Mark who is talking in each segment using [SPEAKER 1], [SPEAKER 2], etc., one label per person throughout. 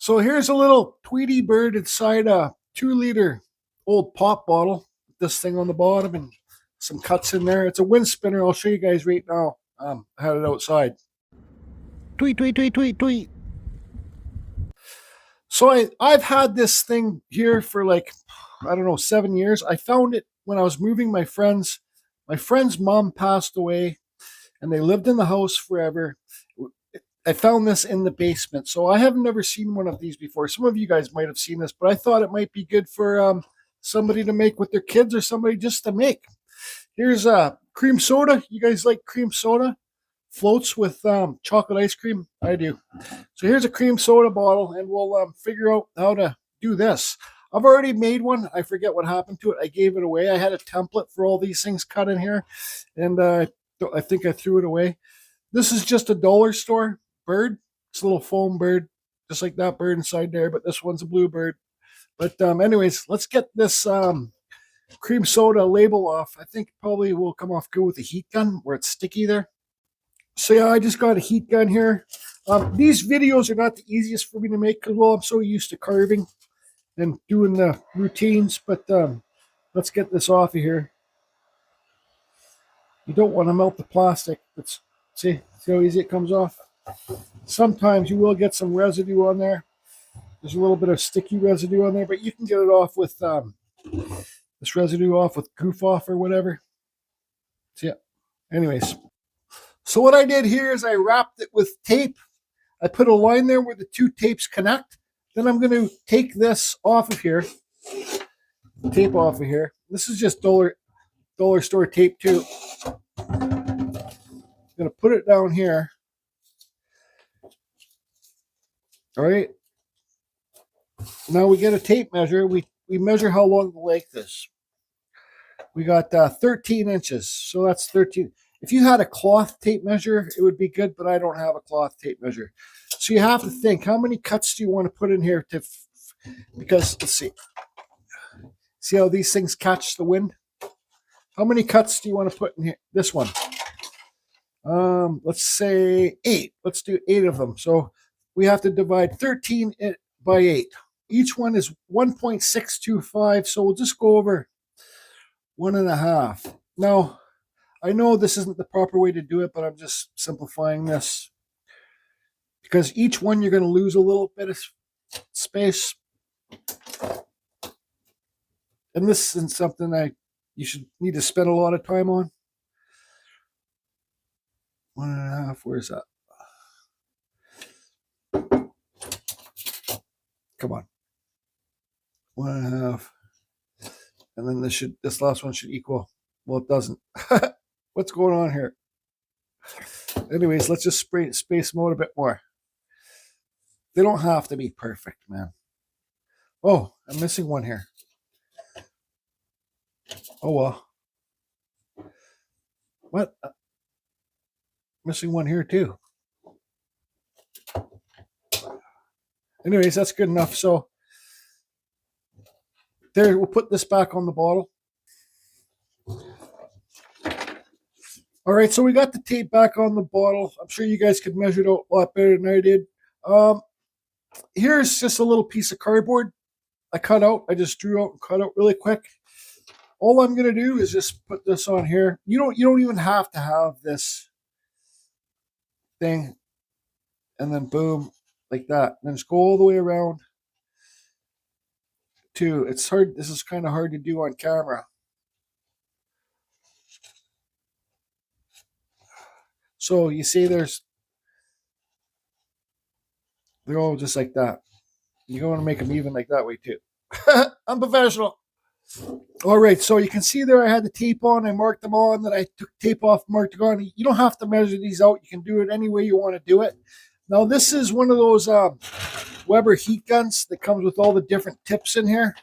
[SPEAKER 1] So here's a little Tweety bird inside a 2 liter old pop bottle. This thing on the bottom and some cuts in there. It's a wind spinner. I'll show you guys right now. I had it outside. Tweet, tweet, tweet, tweet, tweet. So I've had this thing here for like, I don't know, 7 years. I found it when I was moving my friends. My friend's mom passed away and they lived in the house forever. I found this in the basement. So I have never seen one of these before. Some of you guys might have seen this, but I thought it might be good for somebody to make with their kids or somebody just to make. Here's cream soda. You guys like cream soda? Floats with chocolate ice cream? I do. So here's a cream soda bottle, and we'll figure out how to do this. I've already made one. I forget what happened to it. I gave it away. I had a template for all these things cut in here, and I think I threw it away. This is just a dollar store bird. It's a little foam bird, just like that bird inside there, but this one's a blue bird. But anyways, let's get this cream soda label off. I think probably will come off good with a heat gun where it's sticky there. So yeah, I just got a heat gun here. These videos are not the easiest for me to make because, well, I'm so used to carving and doing the routines. But let's get this off of here. You don't want to melt the plastic. See how easy it comes off? Sometimes you will get some residue on there. There's a little bit of sticky residue on there, but you can get it off with this residue off with Goof Off or whatever. So yeah, anyways. So what I did here is I wrapped it with tape. I put a line there where the two tapes connect. Then I'm going to take this off of here. Tape off of here. This is just dollar store tape too. I'm going to put it down here. All right. Now we get a tape measure. We measure how long the length is. We got 13 inches. So that's 13. If you had a cloth tape measure, it would be good, but I don't have a cloth tape measure. So you have to think, how many cuts do you want to put in here because let's see. See how these things catch the wind? How many cuts do you want to put in here? This one. Let's say 8. Let's do 8 of them. So we have to divide 13 by 8. Each one is 1.625. So we'll just go over 1.5. Now, I know this isn't the proper way to do it, but I'm just simplifying this. Because each one you're going to lose a little bit of space. And this isn't something you should need to spend a lot of time on. 1.5, where's that? Come on. 1.5. And then this last one should equal. Well, it doesn't. What's going on here? Anyways, let's just space them out a bit more. They don't have to be perfect, man. Oh, I'm missing one here. Oh, well. What? Missing one here, too. Anyways, that's good enough. So, there, we'll put this back on the bottle. All right, so we got the tape back on the bottle. I'm sure you guys could measure it out a lot better than I did. Here's just a little piece of cardboard I cut out. I just drew out and cut out really quick. All I'm going to do is just put this on here. You don't even have to have this thing. And then boom, like that. And then just go all the way around. It's hard. This is kind of hard to do on camera. So you see they're all just like that. You want to make them even like that way too. I'm professional. All right, so you can see there I had the tape on. I marked them on. Then I took tape off, marked it on. You don't have to measure these out. You can do it any way you want to do it. Now this is one of those Weber heat guns that comes with all the different tips in here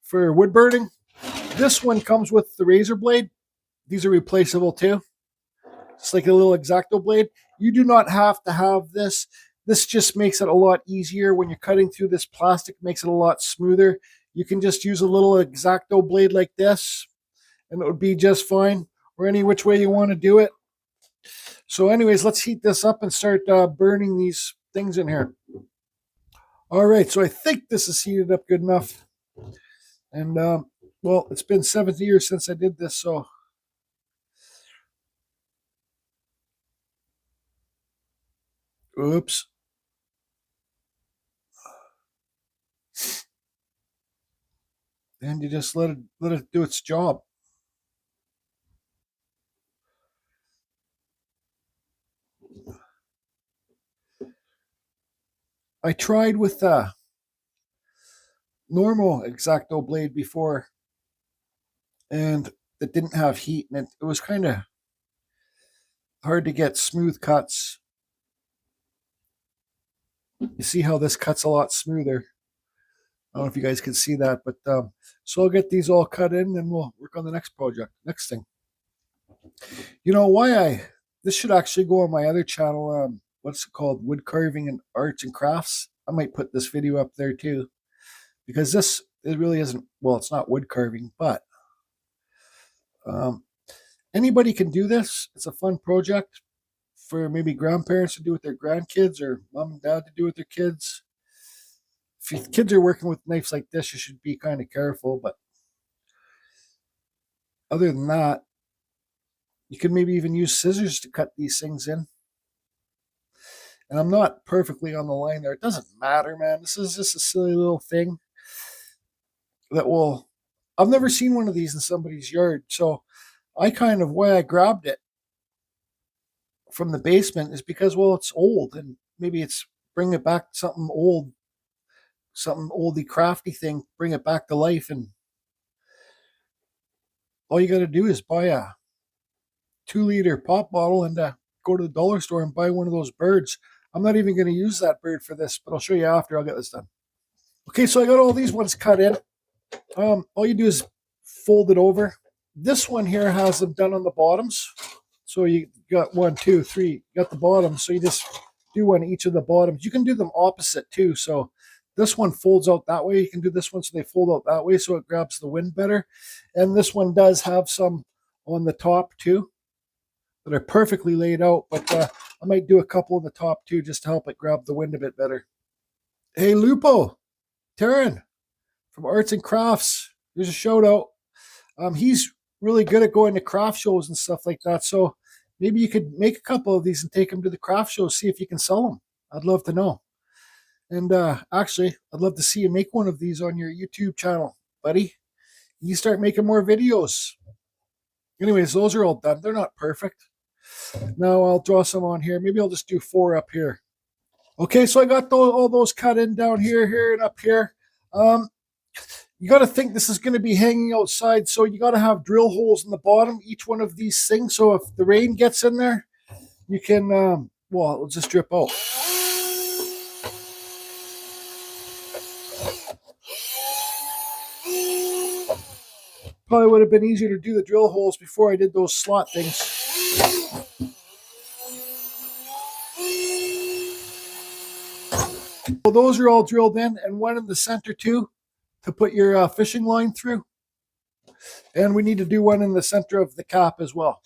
[SPEAKER 1] for wood burning. This one comes with the razor blade. These are replaceable too. It's like a little X-Acto blade. You do not have to have this. This just makes it a lot easier when you're cutting through this plastic, makes it a lot smoother. You can just use a little X-Acto blade like this, and it would be just fine, or any which way you want to do it. So anyways, let's heat this up and start burning these things in here. All right, so I think this is heated up good enough. And, well, it's been 70 years since I did this, so. Oops. And you just let it do its job. I tried with a normal X-Acto blade before, and it didn't have heat, and it was kind of hard to get smooth cuts. You see how this cuts a lot smoother. I don't know if you guys can see that, but so I'll get these all cut in, and we'll work on the next project, next thing. You know this should actually go on my other channel. What's it called? Wood carving and arts and crafts. I might put this video up there too, because it really isn't. Well, it's not wood carving, but anybody can do this. It's a fun project for maybe grandparents to do with their grandkids, or mom and dad to do with their kids. If your kids are working with knives like this, you should be kind of careful. But other than that, you can maybe even use scissors to cut these things in. And I'm not perfectly on the line there. It doesn't matter, man. This is just a silly little thing that will. I've never seen one of these in somebody's yard. So why I grabbed it from the basement is because, well, it's old, and maybe it's bring it back to something oldie crafty thing, bring it back to life. And all you got to do is buy a 2-liter pop bottle and go to the dollar store and buy one of those birds. I'm not even going to use that bird for this, but I'll show you after I'll get this done. Okay, so I got all these ones cut in. All you do is fold it over. This one here has them done on the bottoms. So you got 1, 2, 3, you got the bottoms. So you just do one each of the bottoms. You can do them opposite too. So this one folds out that way. You can do this one so they fold out that way so it grabs the wind better. And this one does have some on the top too that are perfectly laid out, but I might do a couple on the top too just to help it grab the wind a bit better. Hey, Lupo, Taryn from Arts and Crafts, there's a shout out. He's really good at going to craft shows and stuff like that, so maybe you could make a couple of these and take them to the craft show, see if you can sell them. I'd love to know. And actually, I'd love to see you make one of these on your YouTube channel, buddy. You start making more videos. Anyways, those are all done. They're not perfect. Now I'll draw some on here. Maybe I'll just do 4 up here. Okay, so I got all those cut in down here, and up here. You got to think this is going to be hanging outside, so you got to have drill holes in the bottom, each one of these things. So if the rain gets in there, you can, well, it'll just drip out. Probably would have been easier to do the drill holes before I did those slot things. Well, those are all drilled in, and one in the center too, to put your fishing line through. And we need to do one in the center of the cap as well.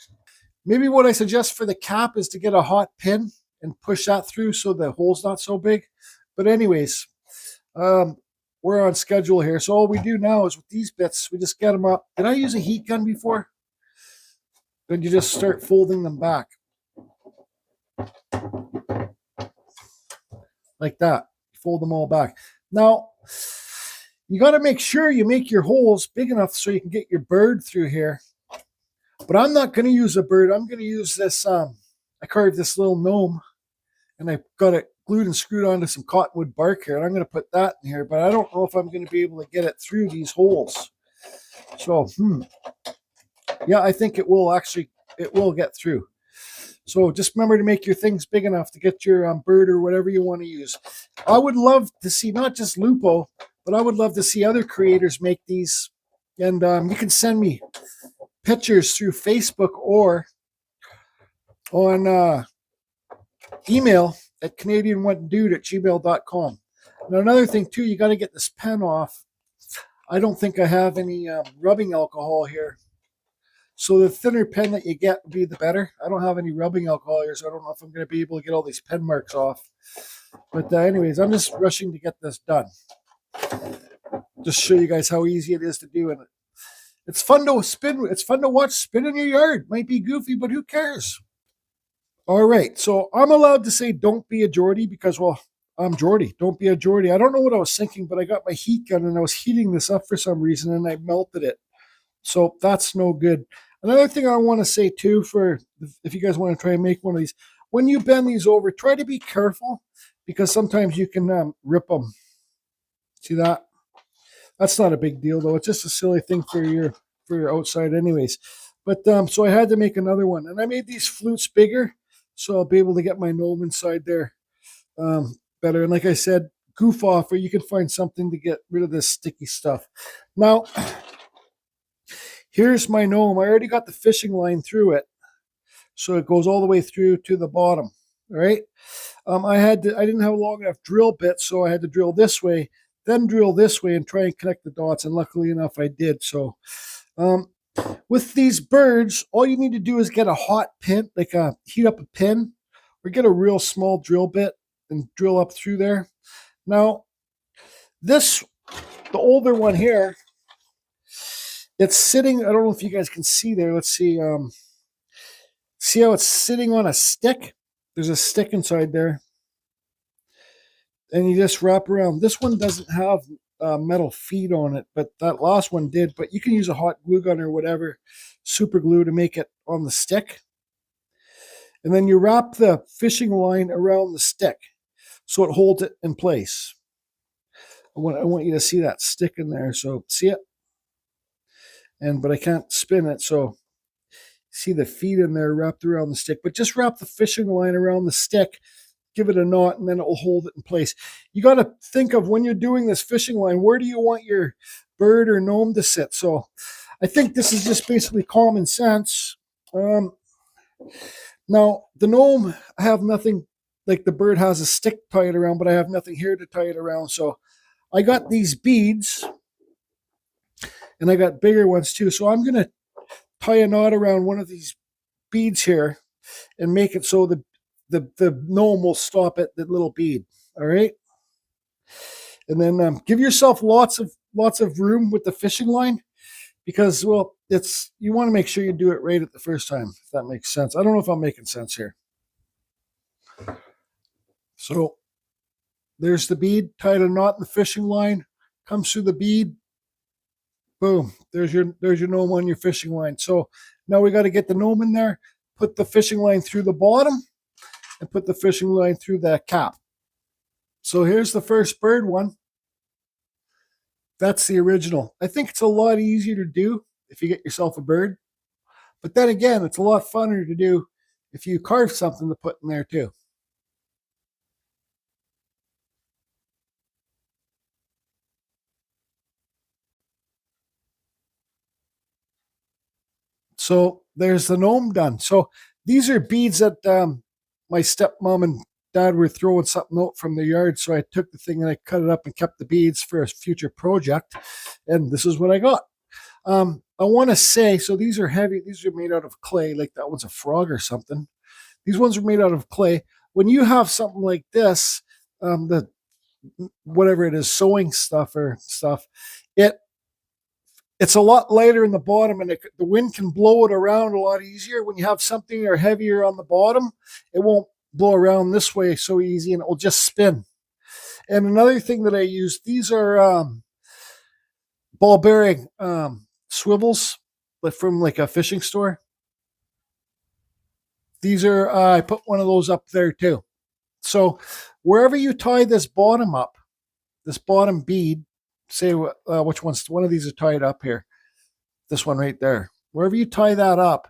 [SPEAKER 1] Maybe what I suggest for the cap is to get a hot pin and push that through so the hole's not so big. But anyways, we're on schedule here. So all we do now is with these bits, we just get them up. Did I use a heat gun before? Then you just start folding them back. Like that. Fold them all back. Now, you got to make sure you make your holes big enough so you can get your bird through here. But I'm not going to use a bird. I'm going to use this. I carved this little gnome, and I got it glued and screwed onto some cottonwood bark here, and I'm going to put that in here. But I don't know if I'm going to be able to get it through these holes. So, yeah, I think it will get through. So just remember to make your things big enough to get your bird or whatever you want to use. I would love to see not just Lupo, but I would love to see other creators make these. And you can send me pictures through Facebook or on email at CanadianWhatDude@gmail.com. Now, another thing, too, you got to get this pen off. I don't think I have any rubbing alcohol here. So the thinner pen that you get would be the better. I don't have any rubbing alcohol here, so I don't know if I'm going to be able to get all these pen marks off. But anyways, I'm just rushing to get this done. Just show you guys how easy it is to do. And it's fun to spin. It's fun to watch spin in your yard. Might be goofy, but who cares? All right. So I'm allowed to say don't be a Geordie because, well, I'm Geordie. Don't be a Geordie. I don't know what I was thinking, but I got my heat gun and I was heating this up for some reason and I melted it. So that's no good. Another thing I want to say too, for if you guys want to try and make one of these, when you bend these over, try to be careful because sometimes you can rip them. See that? That's not a big deal though. It's just a silly thing for your outside, anyways. But so I had to make another one, and I made these flutes bigger, so I'll be able to get my gnome inside there better. And like I said, goof off, or you can find something to get rid of this sticky stuff. Now, here's my gnome. I already got the fishing line through it, so it goes all the way through to the bottom. All right. I didn't have a long enough drill bit, so I had to drill this way, then drill this way, and try and connect the dots. And luckily enough, I did. So, with these birds, all you need to do is get a hot pin, like heat up a pin, or get a real small drill bit and drill up through there. Now, the older one here, it's sitting. I don't know if you guys can see there. Let's see. See how it's sitting on a stick? There's a stick inside there. And you just wrap around. This one doesn't have metal feet on it, but that last one did. But you can use a hot glue gun or whatever, super glue, to make it on the stick. And then you wrap the fishing line around the stick so it holds it in place. I want you to see that stick in there. So see it? But I can't spin it, so see the feet in there wrapped around the stick. But just wrap the fishing line around the stick, give it a knot, and then it will hold it in place. You got to think of, when you're doing this fishing line, where do you want your bird or gnome to sit? So I think this is just basically common sense. Now, the gnome, I have nothing, like the bird has a stick tied around, but I have nothing here to tie it around. So I got these beads, and I got bigger ones too. So I'm going to tie a knot around one of these beads here and make it so the gnome will stop at the little bead. All right. And then give yourself lots of room with the fishing line, because, well, you want to make sure you do it right at the first time, if that makes sense. I don't know if I'm making sense here. So there's the bead, tied a knot in the fishing line, comes through the bead. Boom, there's your gnome on your fishing line. So now we got to get the gnome in there, put the fishing line through the bottom, and put the fishing line through the cap. So here's the first bird one. That's the original. I think it's a lot easier to do if you get yourself a bird. But then again, it's a lot funner to do if you carve something to put in there too. So there's the gnome done. So these are beads that my stepmom and dad were throwing something out from the yard. So I took the thing and I cut it up and kept the beads for a future project. And this is what I got. I want to say, so these are heavy. These are made out of clay, like that one's a frog or something. These ones are made out of clay. When you have something like this, the whatever it is, sewing stuff or stuff, it's a lot lighter in the bottom, and the wind can blow it around a lot easier. When you have something or heavier on the bottom, it won't blow around this way so easy, and it will just spin. And another thing that I use, these are ball bearing swivels from like a fishing store. These are, I put one of those up there too. So wherever you tie this bottom up, this bottom bead, say which one of these is tied up here, this one right there, wherever you tie that up,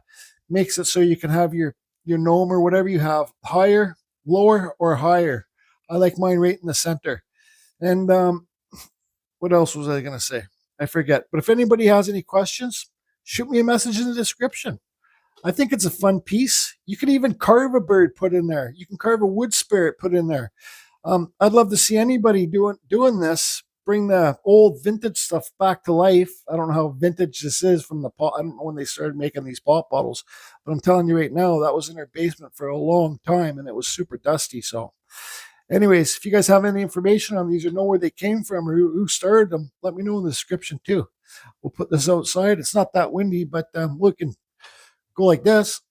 [SPEAKER 1] makes it so you can have your gnome or whatever you have higher, lower, or higher. I like mine right in the center. And what else was I going to say? I forget. But if anybody has any questions, shoot me a message in the description. I think it's a fun piece. You can even carve a bird, put in there. You can carve a wood spirit, put in there. I'd love to see anybody doing this, bring the old vintage stuff back to life. I don't know how vintage this is from the pot. I don't know when they started making these pop bottles, but I'm telling you right now, that was in our basement for a long time, and it was super dusty. So Anyways, if you guys have any information on these or know where they came from or who started them, let me know in the description too. We'll put this outside. It's not that windy, but we can go like this.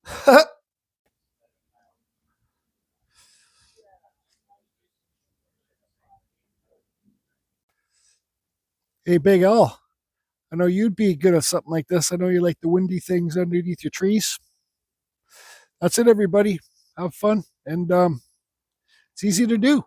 [SPEAKER 1] Hey, Big L, I know you'd be good at something like this. I know you like the windy things underneath your trees. That's it, everybody. Have fun, and it's easy to do.